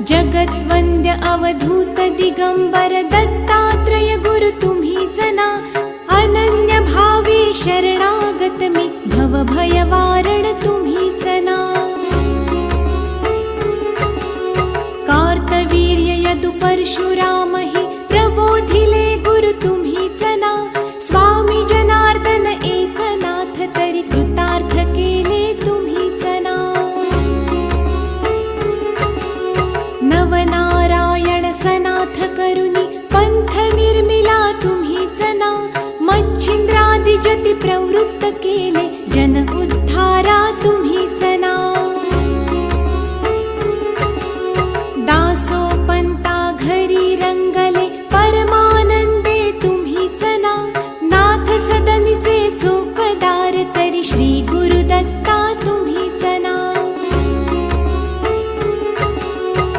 जगद्वन्द्य अवधूत दिगंबर दत्तात्रय गुरु तुम्हीच ना। अनन्य भावे शरणागत मी भव भयवारण तुम्हीच ना। कार्तवीर्य यदु परशुराम हि प्रबोधिले गुरु तुम्हीच ना। स्वामी जनार्दन एकनाथ तरी कृतार्थ केले तुम्हीच ना। नवनारायण सनाथ करुणी पंथ निर्मिला तुम्हीच ना। मच्छिंद्रादि जति प्रवृत्त केले जन उद्धारा तुम्हीच ना।